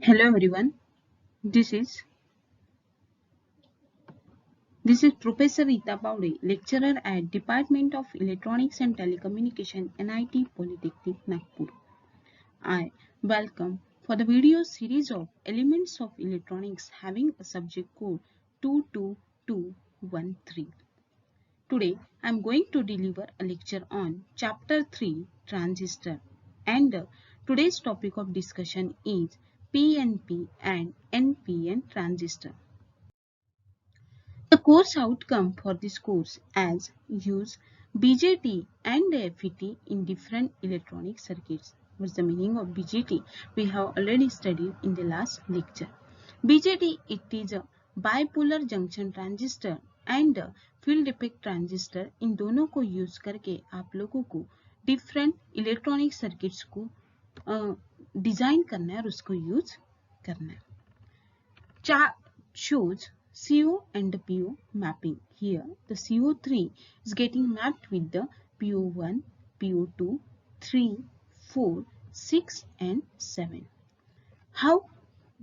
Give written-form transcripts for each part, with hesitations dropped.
Hello everyone. This is Professor Rita Baude, lecturer at Department of Electronics and Telecommunication, NIT Polytechnic, Nagpur. I welcome for the video series of Elements of Electronics having a subject code 22213. Today I am going to deliver a lecture on Chapter 3 Transistor, and today's topic of discussion is PNP and NPN transistor. The course outcome for this course as use BJT and FET in different electronic circuits. What's the meaning of BJT? We have already studied in the last lecture. BJT, it is a bipolar junction transistor and field effect transistor. इन दोनों को use करके आप लोगों को different electronic circuits को design करना है और उसको यूज करना है. Chart shows CO and PO mapping. Here the CO3 is getting mapped with the PO1, PO2, 3, 4, 6 and 7. How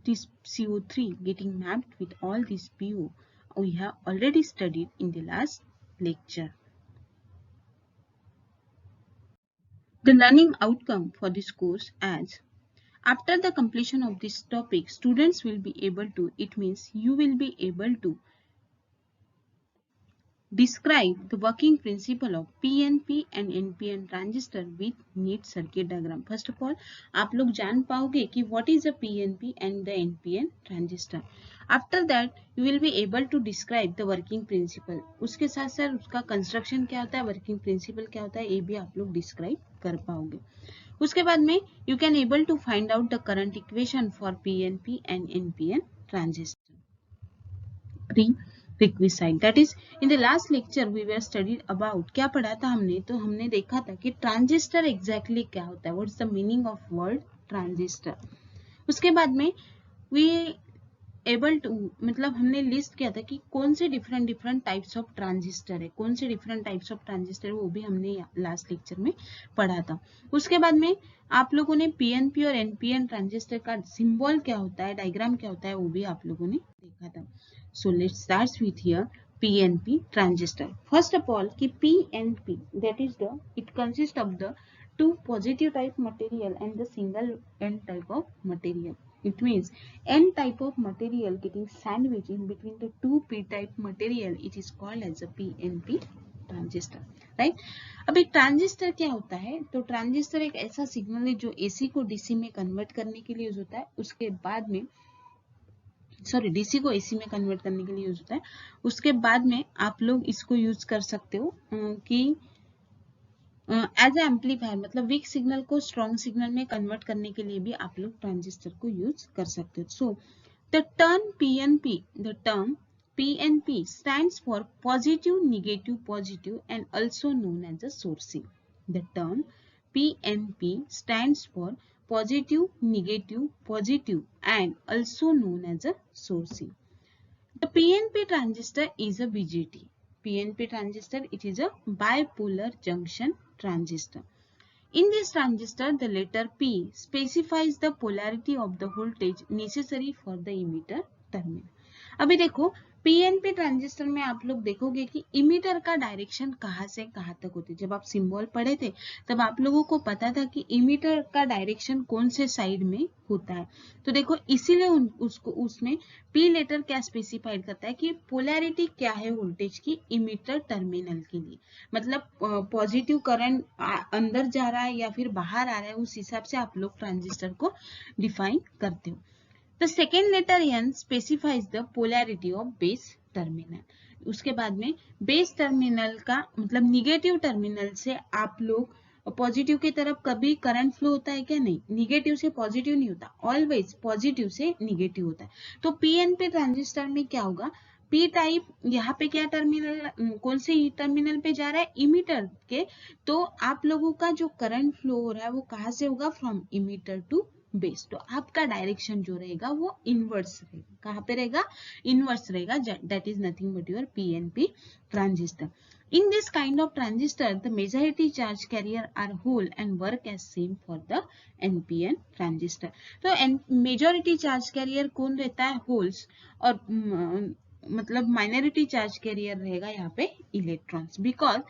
this CO3 getting mapped with all these PO we have already studied in the last lecture. The learning outcome for this course as after the completion of this topic, students will be able to, it means you will be able to describe the working principle of PNP and NPN transistor with neat circuit diagram. First of all, आप लोग जान पाओगे कि what is the PNP and the NPN transistor. After that, you will be able to describe the working principle. उसके साथ साथ उसका construction क्या होता है, working principle क्या होता है, ये भी आप लोग describe कर पाओगे. उसके बाद में you can able to find out the current equation for PNP and NPN transistor. Prerequisite, that is in the last lecture we were studied about क्या पढ़ा था हमने, तो हमने देखा था कि ट्रांजिस्टर एग्जैक्टली क्या होता है, what's the meaning of word transistor. उसके बाद में वी एबल टू, मतलब हमने लिस्ट किया था कि कौन से डिफरेंट टाइप्स ऑफ ट्रांजिस्टर है, कौन से डिफरेंट टाइप्स ऑफ ट्रांजिस्टर है, वो भी हमने लास्ट लेक्चर में पढ़ा था. उसके बाद में आप लोगों ने पीएनपी और एनपीएन ट्रांजिस्टर का सिंबल क्या होता है, डायग्राम क्या होता है, वो भी आप लोगों ने देखा था. So let's start with here PNP transistor. First of all, कि PNP, that is the, it consists of the two positive type material and the single N type of material. It means N type of material getting sandwiched in between the two P type material. It is called as a PNP transistor, right. अब एक transistor क्या होता है, तो transistor एक ऐसा signal है जो एसी को डीसी में कन्वर्ट करने के लिए यूज होता है. उसके बाद में डीसी को एसी में कन्वर्ट करने के लिए यूज होता है. उसके बाद में आप लोग इसको यूज कर सकते हो कि एज ए एम्पलीफायर, मतलब वीक सिग्नल को स्ट्रॉन्ग सिग्नल में कन्वर्ट करने के लिए भी आप लोग ट्रांजिस्टर को यूज कर सकते हो. So the term PNP stands for positive, negative, positive and also known as a sourcing. The term PNP stands for positive, negative, positive and also known as a sourcing. The PNP transistor is a BJT. PNP transistor, it is a bipolar junction transistor. In this transistor, the letter P specifies the polarity of the voltage necessary for the emitter terminal. अभी देखो PNP transistor में आप लोग देखोगे कि emitter का direction कहाँ से कहाँ तक होती है. जब आप सिंबल पढ़े थे तब आप लोगों को पता था कि इमीटर का डायरेक्शन कौन से साइड में होता है. तो देखो इसीलिए उसको उसमें पी लेटर क्या स्पेसिफाइड करता है कि पोलैरिटी क्या है वोल्टेज की इमीटर टर्मिनल के लिए, मतलब पॉजिटिव करंट अंदर जा रहा है या फिर बाहर आ रहा है, उस हिसाब से आप लोग ट्रांजिस्टर को डिफाइन करते हो. The second letter N specifies the polarity of base terminal. उसके बाद में बेस टर्मिनल का मतलब निगेटिव टर्मिनल से आप लोग पॉजिटिव की तरफ कभी करंट फ्लो होता है क्या, नहीं. निगेटिव से पॉजिटिव नहीं होता, ऑलवेज पॉजिटिव से निगेटिव होता है. तो पीएनपी ट्रांजिस्टर में क्या होगा, पी टाइप यहाँ पे क्या टर्मिनल, कौन से टर्मिनल पे जा रहा है, इमीटर के. तो आप लोगों का जो करंट फ्लो हो रहा है वो कहाँ से होगा, फ्रॉम इमीटर टू बेस. तो आपका डायरेक्शन जो रहेगा वो इनवर्स रहेगा. कहाँ पे रहेगा, इनवर्स रहेगा. That is nothing but your PNP transistor. In this kind of transistor, the majority charge carrier are whole and work as same for the NPN transistor. तो majority charge carrier कौन रहता है? holes, और मतलब minority charge carrier रहेगा यहाँ पे electrons, because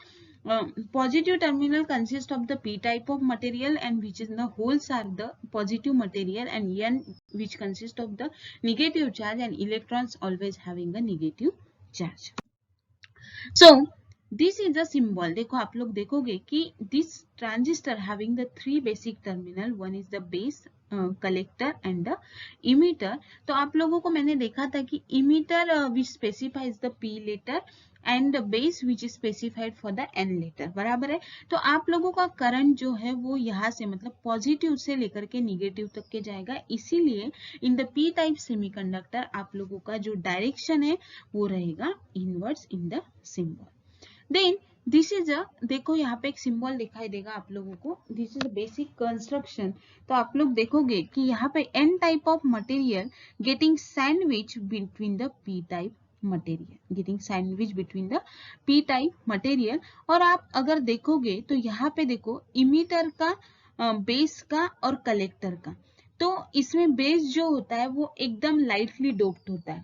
positive terminal consist of the p type of material and which is the holes are the positive material, and n which consist of the negative charge, and electrons always having a negative charge. So this is the symbol. देखो आप लोग देखोगे कि this transistor having the three basic terminal, one is the base, collector and the emitter. तो आप लोगों को मैंने देखा था कि emitter which specifies the p letter and the base which is specified for the n letter, बराबर है. तो आप लोगों का करंट जो है वो यहाँ से मतलब पॉजिटिव से लेकर के निगेटिव तक के जाएगा, इसीलिए in the P type semiconductor आप लोगों का जो डायरेक्शन है वो रहेगा inwards in the symbol. Then this is a, देखो यहाँ पे एक सिंबल दिखाई देगा आप लोगों को, दिस इज बेसिक कंस्ट्रक्शन. तो आप लोग देखोगे कि यहाँ पे N type of material getting sandwich between the P type material, getting sandwich between the P type material. और आप अगर देखोगे तो यहाँ पे देखो इमीटर का, बेस का और कलेक्टर का. तो इसमें बेस जो होता है वो एकदम लाइटली डोप्ड होता है,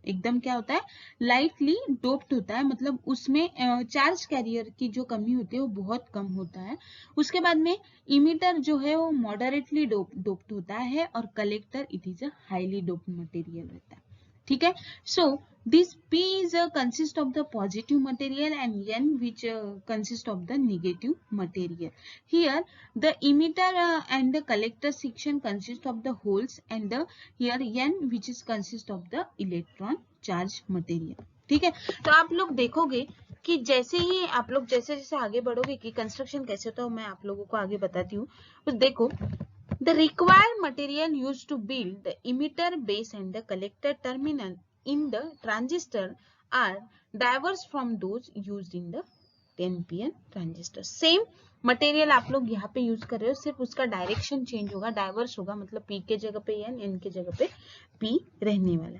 एकदम क्या होता है? लाइटली डोप्ड होता है, मतलब उसमें चार्ज कैरियर की जो कमी होती है वो बहुत कम होता है. उसके बाद में इमीटर जो है वो मॉडरेटली डोप्ड होता है, और collector it is a highly doped material रहता है. ठीक है. So this P is consist of the positive material and N which consist of the negative material. Here the emitter and the collector section consist of the holes, and the here N which is consist of the electron charge material. ठीक है. तो आप लोग देखोगे कि जैसे ही आप लोग जैसे जैसे आगे बढ़ोगे कि कंस्ट्रक्शन कैसे होता है मैं आप लोगों को आगे बताती हूँ. तो देखो, the required material used to build the emitter, base and the collector terminal in the transistor are diverse from those used in the NPN transistor. Same material आप लोग यहाँ पे यूज कर रहे हो, सिर्फ उसका डायरेक्शन चेंज होगा, डाइवर्स होगा, मतलब P के जगह पे N, N के जगह पे P रहने वाला.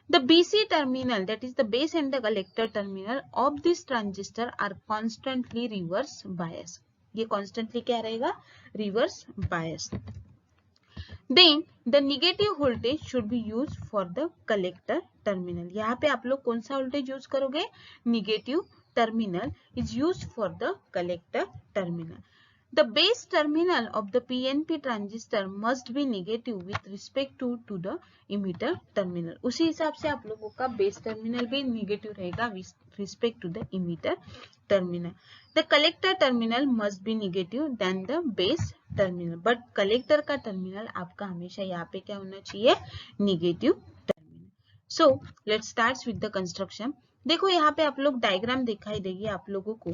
The BC terminal, that is the base and the collector terminal of this transistor are constantly reverse bias. ये constantly क्या रहेगा? Reverse bias. Then the negative voltage should be used for the collector terminal. यहाँ पे आप लोग कौन सा voltage use करोगे? Negative terminal is used for the collector terminal. The base terminal of the PNP transistor must be negative with respect to the emitter terminal. उसी हिसाब से आप लोगों का base terminal भी negative रहेगा with respect to the emitter terminal. The collector terminal must be negative than the base terminal, but collector का terminal आपका हमेशा यहाँ पे क्या होना चाहिए? Negative terminal. So let's start with the construction. देखो यहाँ पे आप लोग डायग्राम दिखाई देगी आप लोगों को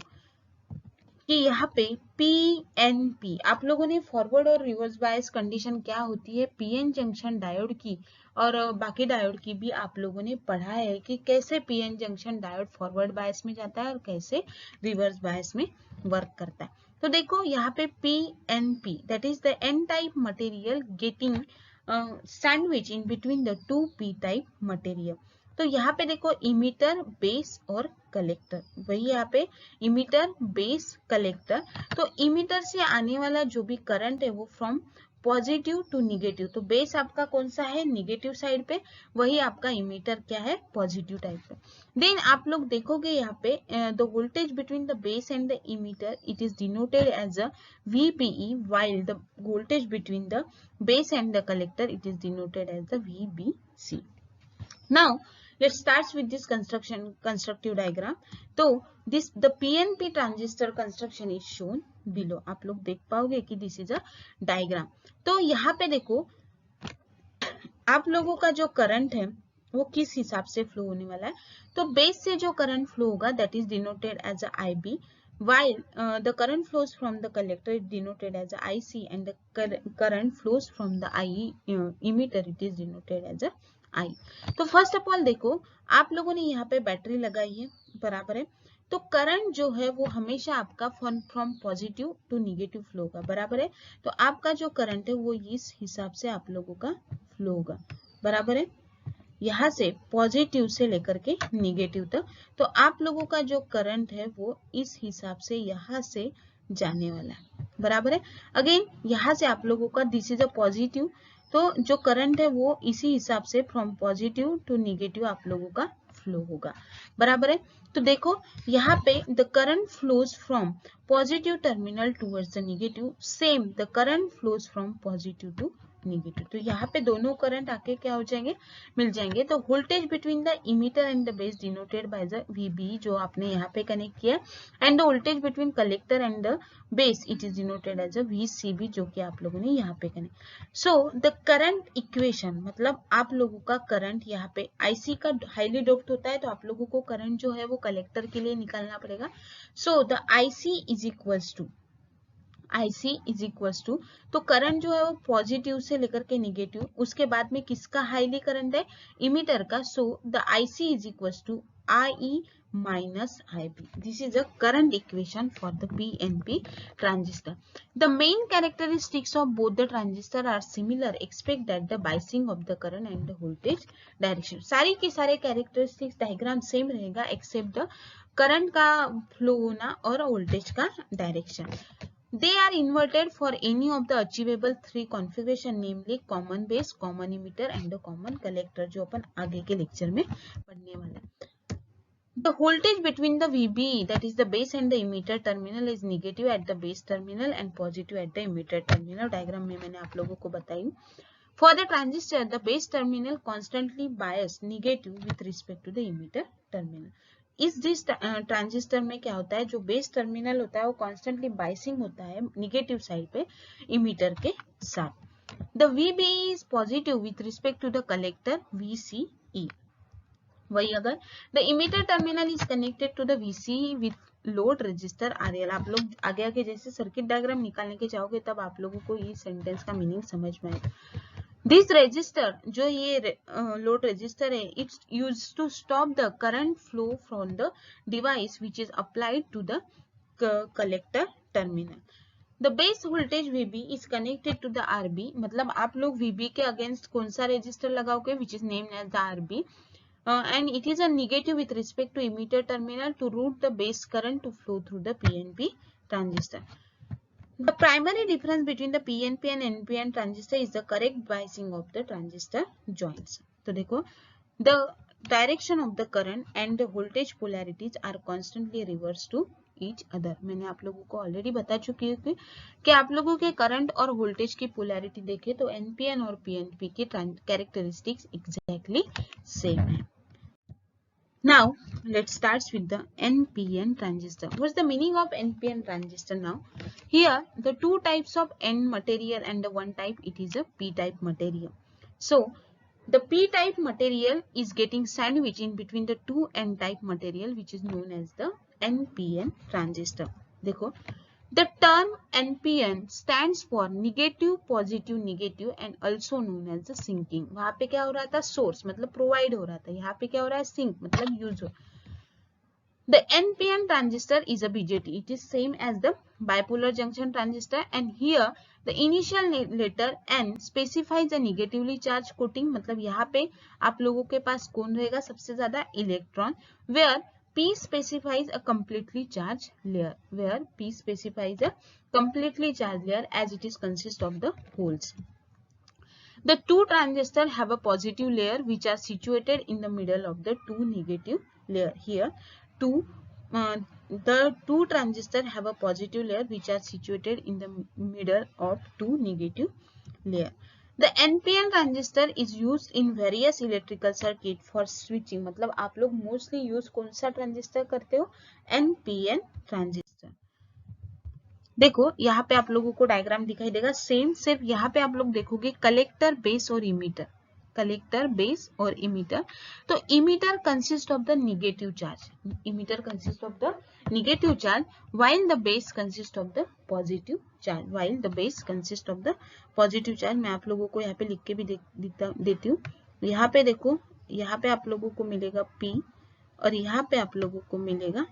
कि यहाँ पे PNP, आप लोगों ने फॉरवर्ड और रिवर्स बायस कंडीशन क्या होती है PN जंक्शन डायोड की और बाकी डायोड की भी आप लोगों ने पढ़ा है कि कैसे PN junction diode forward bias में जाता है और कैसे रिवर्स बायस में वर्क करता है. तो देखो यहाँ पे PNP, that is the N type material getting sandwich in between the to P type material. तो यहाँ पे देखो इमीटर, बेस और कलेक्टर, वही यहाँ पे इमीटर, बेस, कलेक्टर. तो इमीटर से आने वाला जो भी करंट है वो फ्रॉम पॉजिटिव टू निगेटिव, तो बेस आपका कौन सा है? निगेटिव साइड पे, वही आपका इमीटर क्या है? पॉजिटिव टाइप पे. देन आप लोग देखोगे यहाँ पे the voltage between the base and the emitter it is denoted as a VBE, while the voltage between the base and the collector it is denoted as the VBC. Now let's start with this constructive diagram. तो this the PNP transistor construction is shown below. आप लोग देख पाओगे कि this is a diagram. तो यहाँ पे देखो आप लोगों का जो करंट है वो किस हिसाब से फ्लो होने वाला है. तो बेस से जो करंट फ्लो होगा that is denoted as a IB, while the current flows from the collector is denoted as a IC, and the current flows from the emitter it is denoted as a I. तो first of all देखो आप लोगों ने यहाँ पे battery लगाई है, बराबर है. तो करंट जो है वो हमेशा आपका from positive to negative flow होगा, बराबर है. तो आपका जो करंट है वो इस हिसाब से आप लोगों का फ्लो होगा, बराबर है. यहाँ से पॉजिटिव से लेकर के निगेटिव तक, तो आप लोगों का जो करंट है वो इस हिसाब से यहाँ से जाने वाला है, बराबर है। अगेन यहाँ से आप लोगों का दिस इज अ पॉजिटिव, तो जो करंट है वो इसी हिसाब से फ्रॉम पॉजिटिव टू निगेटिव आप लोगों का फ्लो होगा, बराबर है। तो देखो यहाँ पे the current flows from positive terminal towards the negative, same the current flows from positive to negative, तो यहाँ पे दोनों करंट आके क्या हो जाएंगे, मिल जाएंगे। तो voltage between the emitter and the base denoted by the VB जो आपने यहाँ पे कनेक्ट किया, and the voltage between collector and the base it is denoted as a VCB जो कि आप लोगों ने यहाँ पे connect. So the current equation, मतलब आप लोगों का करंट यहाँ पे IC का हाईली डोप्ड होता है, तो आप लोगों को करंट जो है वो कलेक्टर के लिए निकालना पड़ेगा। So the IC is equals to, तो करंट जो है वो पॉजिटिव से लेकर के निगेटिव, उसके बाद में किसका हाईली करंट है, इमीटर का। So the IC is equals to IE minus IB. This is a current equation for the PNP transistor. The main characteristics of both the transistor are similar except that the biasing of the current and the voltage direction. सारी की सारे characteristics diagram same रहेगा except the current का flow होना और voltage का direction. They are inverted for any of the achievable three configuration, namely common base, common emitter and the common collector, जो अपन आगे के लेक्चर में पढ़ने वाले हैं। The voltage between the VB, that is the base and the emitter terminal, is negative at the base terminal and positive at the emitter terminal. Diagram में मैंने आप लोगों को बताई। For the transistor, the base terminal constantly biased negative with respect to the emitter terminal. इस transistor में क्या होता है, जो बेस टर्मिनल होता है वो कॉन्स्टेंटली बाइसिंग होता है निगेटिव साइड पे इमीटर के साथ। The VB is positive with respect to the collector VCE। वही अगर the emitter terminal is connected to the VCE with load register RL। आप लोग आगे आगे जैसे सर्किट डायग्राम निकालने के जाओगे तब आप लोगों को ये सेंटेंस का मीनिंग समझ में आएगा। दिस रजिस्टर, जो ये लोड रजिस्टर है, it's use to stop the current flow from the device which is applied to the collector terminal. The base voltage VB is connected to the RB, मतलब आप लोग VB के against कौन सा register लगाओगे, which is named as the RB, and it is a negative with respect to emitter terminal to route the base current to flow through the PNP transistor. The primary difference between the PNP and NPN transistor is the correct biasing of the transistor joints. तो देखो, the direction of the current and the voltage polarities are constantly reversed to each other. मैंने आप लोगों को already बता चुकी हूँ कि आप लोगों के करंट और वोल्टेज की पोलैरिटी देखें तो NPN और PNP की कैरेक्टरिस्टिक्स एग्जैक्टली सेम है। Now let's start with the NPN transistor. What's the meaning of NPN transistor now? Here the two types of N material and the one type, it is a P-type material. So the P-type material is getting sandwiched in between the two N-type material, which is known as the NPN transistor. देखो, the term NPN stands for negative, positive, negative and also known as the sinking. वहाँ पे क्या हो रहा था, source मतलब provide हो रहा था, यहाँ पे क्या हो रहा है, सिंक मतलब यूज हो। The NPN transistor is a BJT. It is same as the bipolar junction transistor, and here the initial letter N specifies a negatively charged coating, मतलब यहाँ पे आप लोगों के पास कौन रहेगा सबसे ज्यादा, electron, where P specifies a completely charged layer, where P specifies a completely charged layer as it is consist of the holes. The two transistors have a positive layer which are situated in the middle of the two negative layer. Here the two transistors have a positive layer which are situated in the middle of two negative layer. The NPN transistor is used in various electrical circuit for switching, मतलब आप लोग mostly use कौन सा transistor करते हो, NPN transistor. देखो यहाँ पे आप लोगों को डायग्राम दिखाई देगा सेम, सिर्फ यहाँ पे आप लोग देखोगे कलेक्टर, बेस और इमीटर, कलेक्टर, बेस और इमीटर। तो emitter consist of the negative charge, emitter consist of the negative charge, while the base consist of the positive charge, while the base consist of the positive charge। मैं आप लोगों को यहाँ पे लिख के भी देती हूँ। यहाँ पे देखो, यहाँ पे आप लोगों को मिलेगा P और यहाँ पे आप लोगों को मिलेगा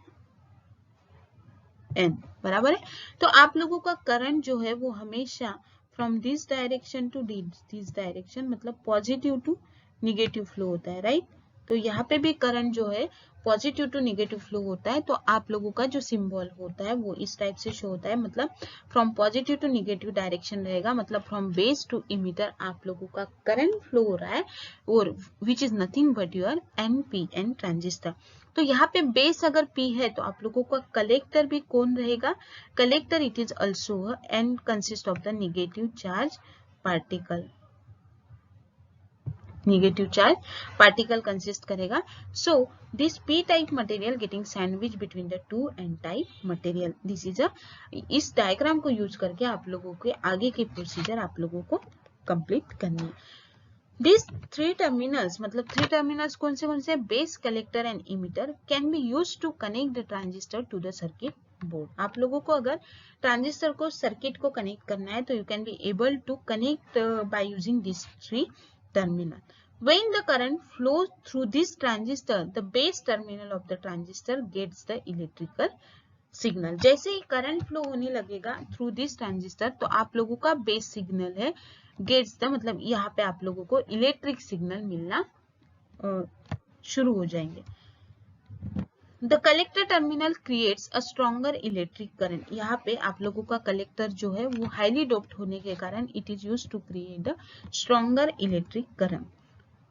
N, बराबर है। तो आप लोगों का करंट जो है वो हमेशा from this direction to this direction, मतलब पॉजिटिव टू निगेटिव फ्लो होता है, राइट। तो यहाँ पे भी करंट जो है पॉजिटिव टू निगेटिव फ्लो होता है। तो आप लोगों का जो सिंबल होता है वो इस टाइप से शो होता है, मतलब from positive to negative direction रहेगा, मतलब फ्रॉम बेस टू इमीटर आप लोगों का करंट फ्लो हो रहा है, और which is nothing but your NPN transistor. तो यहाँ पे बेस अगर P है तो आप लोगों का कलेक्टर भी कौन रहेगा, collector it is also and consist of the negative charge particle, negative charge particle consist करेगा. So this p type material getting sandwich between the two n type material. This is a, इस diagram को use करके आप लोगों के आगे की procedure आप लोगों को कंप्लीट करनी है. These three terminals, मतलब three terminals कौन से base, collector and emitter can be use to connect the transistor to the circuit board. आप लोगों को अगर ट्रांजिस्टर को सर्किट को कनेक्ट करना है तो you can be able to connect by using this three terminal. When the current flows through this transistor, the base terminal of the transistor gets the electrical signal. जैसे ही current flow होने लगेगा through this transistor तो आप लोगों का base signal है gets the, मतलब यहाँ पे आप लोगों को इलेक्ट्रिक सिग्नल मिलना शुरू हो जाएंगे. The collector terminal creates a stronger electric current. यहाँ पे आप लोगों का कलेक्टर जो है वो हाईली डोप्ड होने के कारण it is used to create a stronger electric current.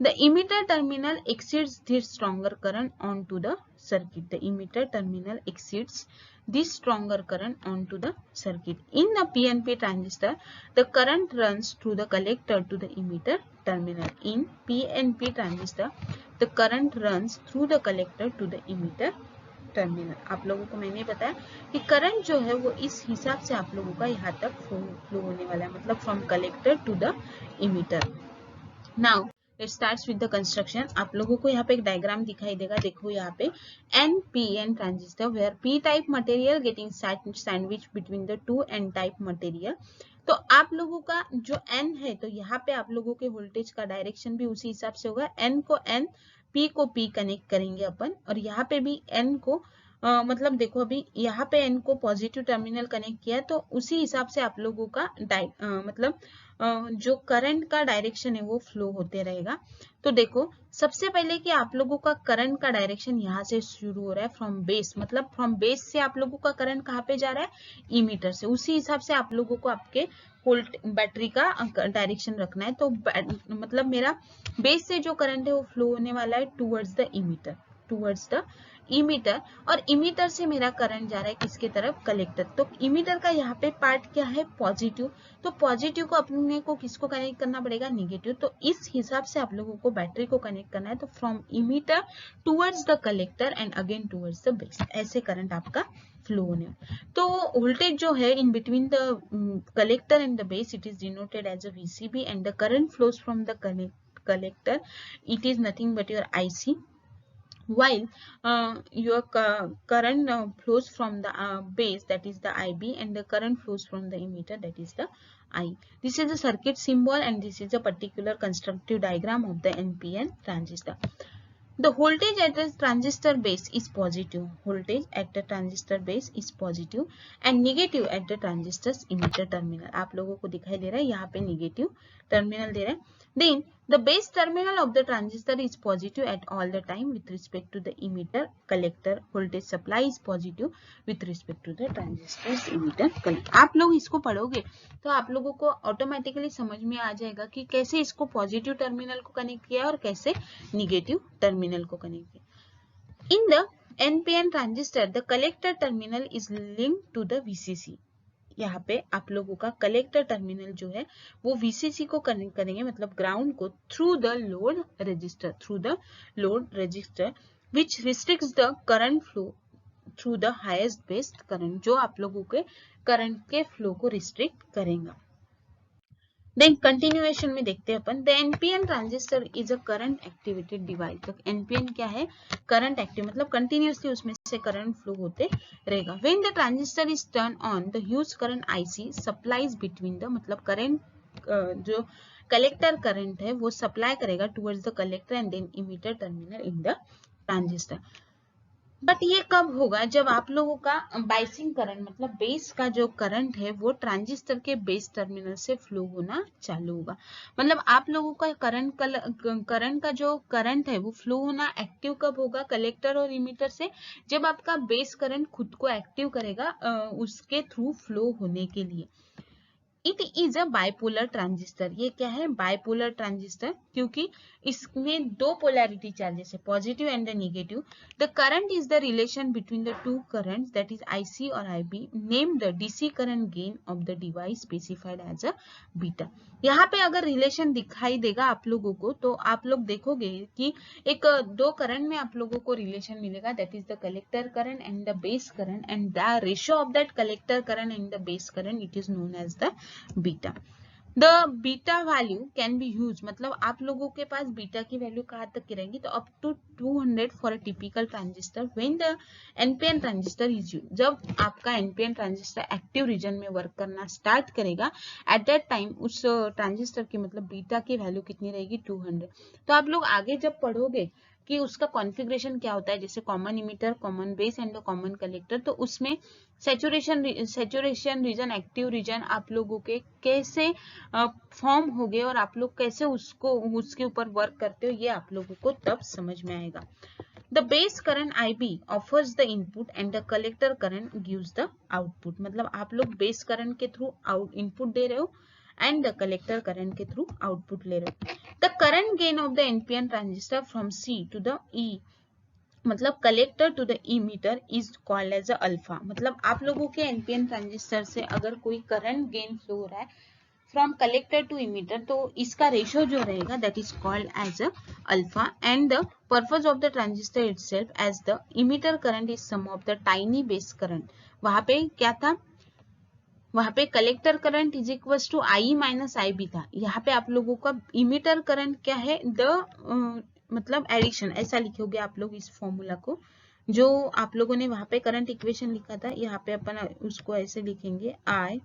The emitter terminal exceeds this stronger current onto the circuit. The emitter terminal exceeds this stronger current onto the circuit. In the PNP transistor, the current runs through the collector to the emitter terminal. In PNP transistor, the current runs through the collector to the emitter terminal. आप लोगों को मैंने बताया कि current जो है वो इस हिसाब से आप लोगों का यहाँ तक फ्लो होने वाला है, मतलब from collector to the emitter. Now it starts with the construction. आप लोगों को यहाँ पे एक डायग्राम दिखाई देगा, देखो यहाँ पे NPN transistor where P type material getting sandwich between the two N type material. तो आप लोगों का जो N है तो यहाँ पे आप लोगों के वोल्टेज का डायरेक्शन भी उसी हिसाब से होगा. N को N, P को P कनेक्ट करेंगे अपन, और यहाँ पे भी N को मतलब देखो अभी यहाँ पे N को पॉजिटिव टर्मिनल कनेक्ट किया है तो उसी हिसाब से आप लोगों का मतलब जो करंट का डायरेक्शन है वो फ्लो होते रहेगा. तो देखो सबसे पहले कि आप लोगों का करंट का डायरेक्शन यहाँ से शुरू हो रहा है फ्रॉम बेस, मतलब फ्रॉम बेस से आप लोगों का करंट कहाँ पे जा रहा है, इमीटर से. उसी हिसाब से आप लोगों को आपके बैटरी का डायरेक्शन रखना है. तो मतलब मेरा बेस से जो करंट है वो फ्लो होने वाला है towards the emitter, towards the emitter, और इमीटर से मेरा करंट जा रहा है किसके तरफ, कलेक्टर. तो इमीटर का यहाँ पे पार्ट क्या है, पॉजिटिव. तो पॉजिटिव को अपने को किसको कनेक्ट करना पड़ेगा, निगेटिव. तो इस हिसाब से आप लोगों को बैटरी को कनेक्ट करना है. तो from emitter towards the collector and again towards the base, ऐसे करंट आपका फ्लो होने. तो वोल्टेज जो है in between the collector and the base it is denoted as a VCB and the current flows from the collector, it is nothing but your IC, while your current flows from the base, that is the IB, and the current flows from the emitter, that is the I. This is the circuit symbol and this is a particular constructive diagram of the NPN transistor. The voltage at the transistor base is positive. Voltage at the transistor base is positive and negative at the transistor's emitter terminal. आप लोगों को दिखाई दे रहा है यहाँ पे negative terminal दे रहा है. Then the base terminal of the transistor is positive at all the time with respect to the emitter collector. Voltage supply is positive with respect to the transistor's emitter collector. आप लोग इसको पढ़ोगे तो आप लोगों को ऑटोमेटिकली समझ में आ जाएगा कि कैसे इसको पॉजिटिव टर्मिनल को कनेक्ट किया और कैसे निगेटिव टर्मिनल को कनेक्ट किया. In the NPN transistor the collector terminal is linked to the VCC. यहाँ पे आप लोगों का कलेक्टर टर्मिनल जो है वो VCC को कनेक्ट करेंगे, मतलब ग्राउंड को, through the load register, through the load register which restricts the current flow through the highest base current, जो आप लोगों के करंट के फ्लो को रिस्ट्रिक्ट करेगा. देन कंटिन्यूएशन में देखते हैं अपन. The NPN transistor is a current activated device. तो NPN क्या है, करंट एक्टिव, मतलब कंटिन्यूअसली उसमें से करंट फ्लो होते रहेगा. When the transistor is turn on the huge current IC supplies between the, मतलब करंट जो कलेक्टर करंट है वो सप्लाई करेगा towards the collector and then emitter terminal in the transistor. But ये कब होगा, जब आप लोगों का बाइसिंग करंट मतलब बेस का जो करंट है वो ट्रांजिस्टर के बेस टर्मिनल से फ्लो होना चालू होगा। मतलब आप लोगों का करंट का जो करंट है वो फ्लो होना एक्टिव कब होगा, कलेक्टर और इमीटर से, जब आपका बेस करंट खुद को एक्टिव करेगा उसके थ्रू फ्लो होने के लिए। It is a bipolar transistor. ये क्या है, बाइपोलर ट्रांजिस्टर, क्योंकि इसमें दो पोलैरिटी चार्जेस है, positive and the negative. The current is the relation between the two currents, that is IC और IB. Name the DC current gain of the device specified as a beta. यहाँ पे अगर relation दिखाई देगा आप लोगों को तो आप लोग देखोगे कि एक दो करंट में आप लोगों को रिलेशन मिलेगा, that is the collector current and the base current, and the ratio of that collector current and the base current it is known as the beta. The beta value can be use, मतलब आप लोगों के पास beta की value कहाँ तक की रहेगी, तो up to 200 for a typical transistor when the NPN transistor is use. जब आपका एनपीएन ट्रांजिस्टर एक्टिव रीजन में वर्क करना स्टार्ट करेगा, एट दैट टाइम उस ट्रांजिस्टर की मतलब बीटा की वैल्यू कितनी रहेगी, 200। तो आप लोग आगे जब पढ़ोगे कि उसका कॉन्फ़िगरेशन क्या होता है, जैसे common emitter, common base and common collector, तो उसमें सैचुरेशन रीजन, एक्टिव रीजन आप लोगों के कैसे फॉर्म हो गए और आप लोग कैसे उसके ऊपर वर्क करते हो, ये आप लोगों को तब समझ में आएगा। The base current IB offers the input and the collector current gives the output. मतलब आप लोग बेस करंट के थ्रू इनपुट दे रहे हो एंड द कलेक्टर करंट के थ्रू आउटपुट ले रहे हो। The current gain of the NPN transistor from C to the E, मतलब collector to the emitter, is called as alpha. मतलब आप लोगों के एनपीएन ट्रांजिस्टर से अगर कोई करंट गेन फ्लो हो रहा है फ्रॉम कलेक्टर टू इमीटर, तो इसका रेशियो जो रहेगा that is called as alpha. And the purpose of the transistor itself as the emitter current is sum of the tiny base current. वहां पे क्या था, वहां पे collector current is equal to I minus I B था। यहाँ पे आप लोगों का इमीटर करंट क्या है, मतलब एडिशन, ऐसा लिखोगे आप लोग इस फॉर्मूला को, जो आप लोगों ने वहां पे करंट इक्वेशन लिखा था, यहाँ पे अपन उसको ऐसे लिखेंगे I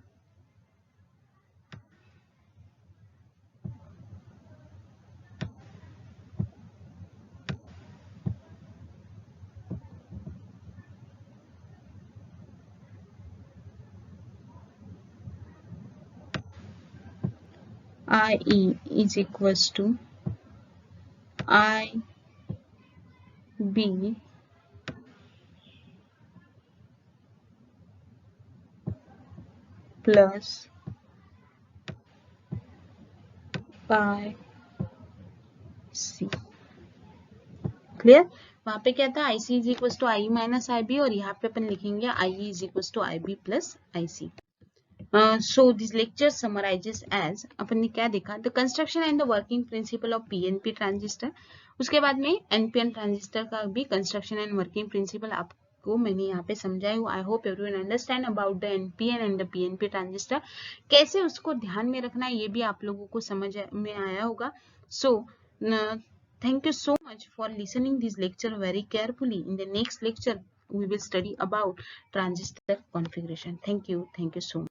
IE is equals to IB plus by C। Clear. वहां पे क्या था, IC is equal to I minus I B, और यहाँ पे अपन लिखेंगे IE is equal to IB plus IC। So this lecture summarizes as, अपन ने क्या देखा, the construction and the working principle of PNP transistor. उसके बाद में NPN ट्रांजिस्टर का भी कंस्ट्रक्शन एंड वर्किंग प्रिंसिपल आपको मैंने यहाँ पे समझाया हूँ। I hope everyone understand about the NPN and the PNP transistor, कैसे उसको ध्यान में रखना है ये भी आप लोगों को समझ में आया होगा। सो thank you so much for listening this lecture very carefully. In the next lecture we will study about transistor configuration. Thank you so much.